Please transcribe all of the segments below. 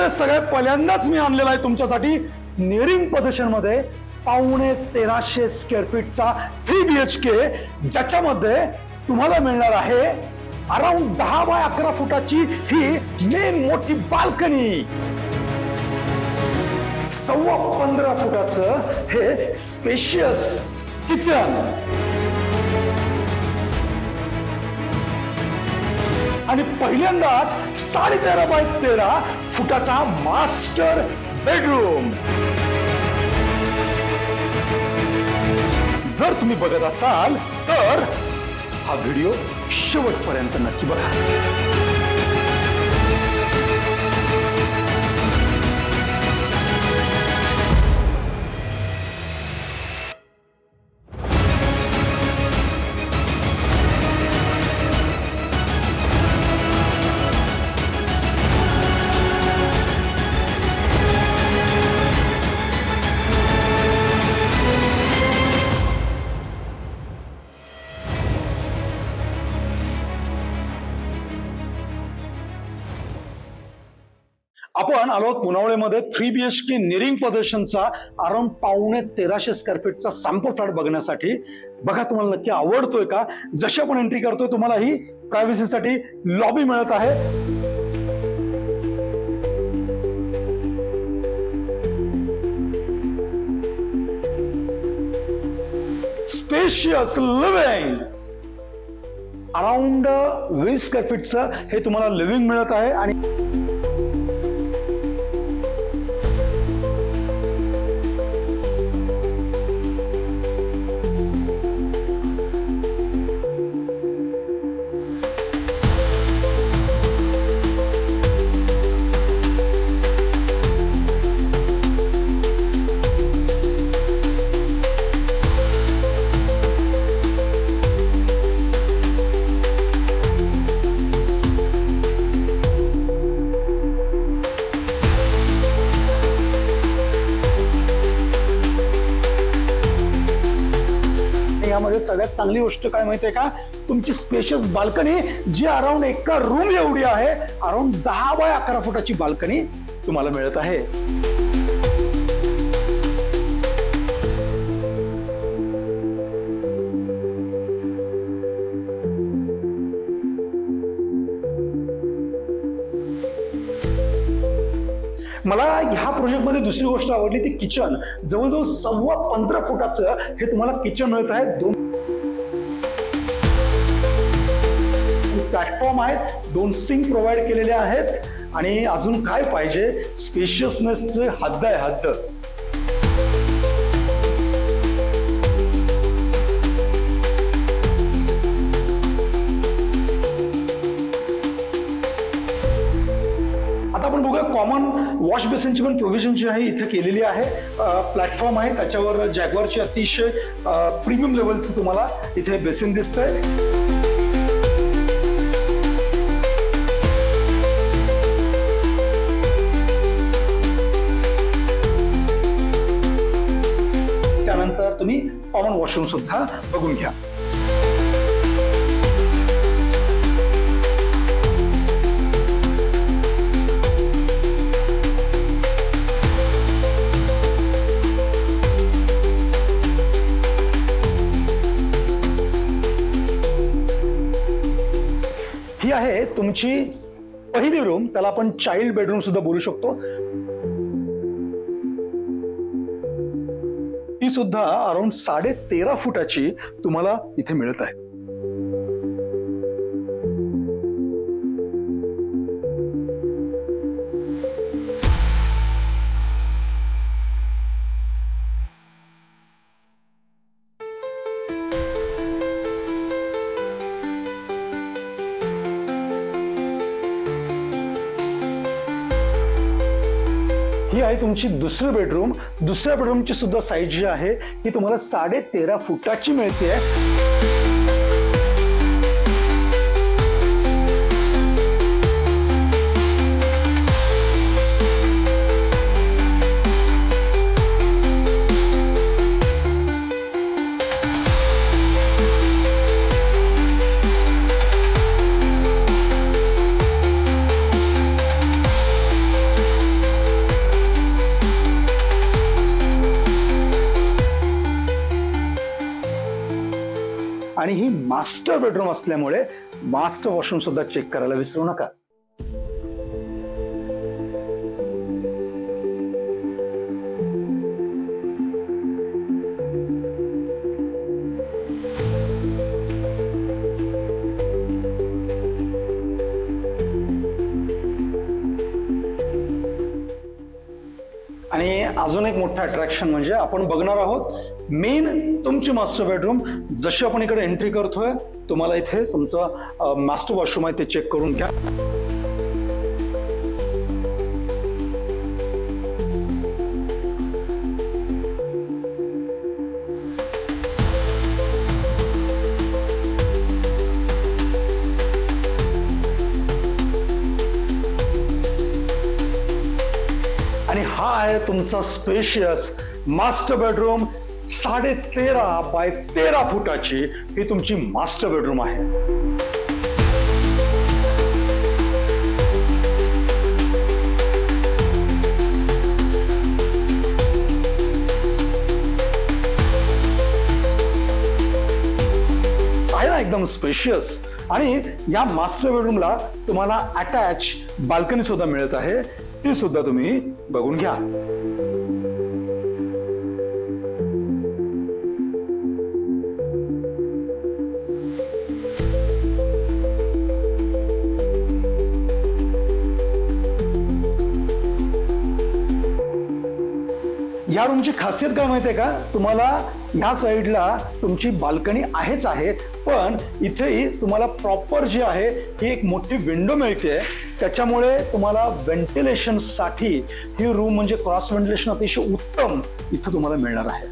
पुण्यामध्ये सगळ्यात पहिल्यांदाच मी आणलेला आहे तुमच्यासाठी नेरिंग पोझिशनमध्ये 1350 स्क्वेअर फीटचा 3 BHK, ज्याच्यामध्ये तुम्हाला मिळणार आहे अराउंड 10 बाय 11 फुटाची ही मेन मोठी बाल्कनी, 15.25 फुटाचं हे स्पेशियस किचन आणि पहिल्यांदाच 13.5 बाय 13 फुटाचा मास्टर बेडरूम। जर तुम्ही बघत असाल तर हा व्हिडिओ शेवटपर्यंत नक्की बघा। आपण आलो पुनावळेमध्ये 3 BHK नेरिंग पोझिशनचा अराउंड 1350 स्क्वेअर फीटचा सॅम्पल फ्लॅट बघण्यासाठी। बघा तुम्हाला नक्की आवडतोय का? जशी आपण एंट्री करतोय तुम्हाला ही प्रायव्हसीसाठी लॉबी मिळत आहे। स्पेशियस लिव्हिंग अराउंड 20 स्क्वेअर फीटचं हे तुम्हाला लिव्हिंग मिळत आहे आणि यामध्ये सगळ्यात चांगली गोष्ट काय माहितीये का? तुमची स्पेशियस बाल्कनी जी अराउंड एका रूम एवढी आहे, अराउंड 10 बाय 11 फुटाची बाल्कनी तुम्हाला मिळत आहे। मला ह्या प्रोजेक्ट मध्ये दुसरी गोष्ट आवडली ती किचन। जवळजवळ 15.25 फुटाचं हे तुम्हाला किचन मिळत आहे। 2 प्लॅटफॉर्म आहेत, 2 सिंक प्रोव्हाइड केलेले आहेत आणि अजून काय पाहिजे? स्पेशियसनेसचे हद्द आहे, हद्द। आता आपण बघूया कॉमन वॉश बेसिनची पण प्रोव्हिजन जी आहे इथे केलेली आहे। प्लॅटफॉर्म आहे, त्याच्यावर जॅग्वारची अतिशय प्रीमियम लेवलचं तुम्हाला इथे बेसिन दिसतंय। त्यानंतर तुम्ही कॉमन वॉशरूम सुद्धा बघून घ्या। ही आहे तुमची पहिली रूम, त्याला आपण चाइल्ड बेडरूम सुद्धा बोलू शकतो। ती सुद्धा अराउंड 13.5 फुटाची तुम्हाला इथे मिळत आहे। ही आहे तुमची दुसरी बेडरूम। दुसऱ्या बेडरूमची सुद्धा साइज जी आहे ती तुम्हाला 13.5 फुटाची मिळते। आणि ही मास्टर बेडरूम असल्यामुळे मास्टर वॉशरूम सुद्धा चेक करायला विसरू नका. आणि अजून एक मोठं अट्रॅक्शन म्हणजे आपण बघणार आहोत मेन तुमची मास्टर बेडरूम. जशी आपण इकडे एंट्री करतोय तुम्हाला इथे तुमचं मास्टर वॉशरूम आहे ते चेक करून घ्या. आणि हा आहे तुमचा स्पेशियस मास्टर बेडरूम. 13.5 बाय 13 फुटाची ही तुमची मास्टर बेडरूम आहे. आहे ना एकदम स्पेशियस. आणि या मास्टर बेडरूमला तुम्हाला अटॅच बाल्कनी सुद्धा मिळत आहे, ती सुद्धा तुम्ही बघून घ्या. या रूमची खासियत काय माहितीये का तुम्हाला? ह्या साईडला तुमची बाल्कनी आहेच आहे, पण इथेही तुम्हाला प्रॉपर जी आहे ही एक मोठी विंडो मिळते. त्याच्यामुळे तुम्हाला व्हेंटिलेशन साठी ही रूम म्हणजे क्रॉस व्हेंटिलेशन अतिशय उत्तम इथं तुम्हाला मिळणार आहे.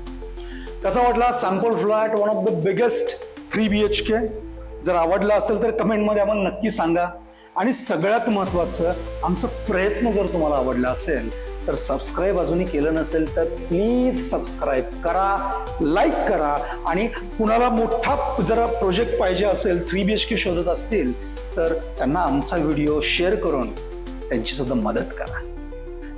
कसा वाटला sample flat, one of the biggest 3 BHK? जर आवडला असेल तर कमेंटमध्ये आम्हाला नक्की सांगा. आणि सगळ्यात महत्त्वाचं, आमचा प्रयत्न जर तुम्हाला आवडला असेल तर सबस्क्राईब अजूनही केलं नसेल तर प्लीज सबस्क्राईब करा, लाईक करा. आणि कुणाला मोठा जरा प्रोजेक्ट पाहिजे असेल, 3 BHK शोधत असतील तर त्यांना आमचा व्हिडिओ शेअर करून त्यांची सुद्धा मदत करा.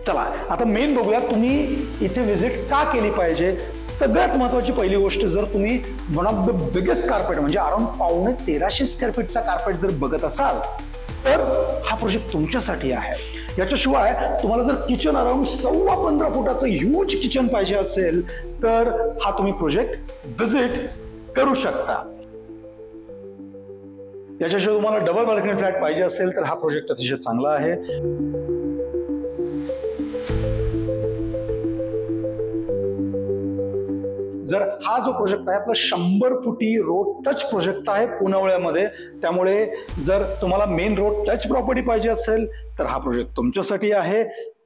चला आता मेन बघूया तुम्ही इथे व्हिजिट का केली पाहिजे. सगळ्यात महत्वाची पहिली गोष्ट, जर तुम्ही one of the biggest carpet म्हणजे अराउंड 1350 स्क्वेअर फीटचा कार्पेट जर बघत असाल तर हा प्रोजेक्ट तुमच्यासाठी आहे. याच्याशिवाय तुम्हाला जर किचन अराउंड 15.25 फुटाचं ह्यूज किचन पाहिजे असेल तर हा तुम्ही प्रोजेक्ट व्हिजिट करू शकता. याच्याशिवाय तुम्हाला डबल बाल्कनी फ्लॅट पाहिजे असेल तर हा प्रोजेक्ट अतिशय चांगला आहे. जर हा जो प्रोजेक्ट आहे आपला 100 फुटी रोड टच प्रोजेक्ट आहे पुनवळ्यामध्ये, त्यामुळे जर तुम्हाला मेन रोड टच प्रॉपर्टी पाहिजे असेल तर हा प्रोजेक्ट तुमच्यासाठी आहे.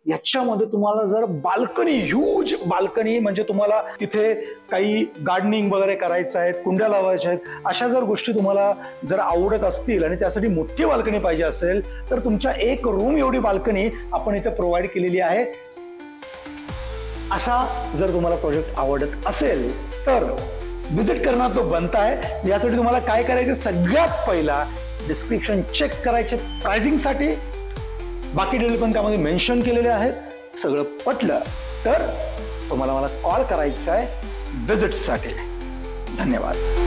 याच्यामध्ये तुम्हाला जर बाल्कनी, ह्यूज बाल्कनी म्हणजे तुम्हाला तिथे काही गार्डनिंग वगैरे करायचं आहे, कुंड्या लावायच्या आहेत, अशा जर गोष्टी तुम्हाला जर आवडत असतील आणि त्यासाठी मोठी बाल्कनी पाहिजे असेल तर तुमच्या एक रूम एवढी बाल्कनी आपण इथे प्रोव्हाइड केलेली आहे. असा जर तुम्हाला प्रोजेक्ट आवडत असेल तर व्हिजिट करणं तो बनता आहे. यासाठी तुम्हाला काय करायचं, सगळ्यात पहिला डिस्क्रिप्शन चेक करायचे प्राइसिंगसाठी. बाकी डिटेल पण त्यामध्ये मेन्शन केलेले आहेत. सगळं पटलं तर तुम्हाला मला कॉल करायचा आहे व्हिजिटसाठी. धन्यवाद.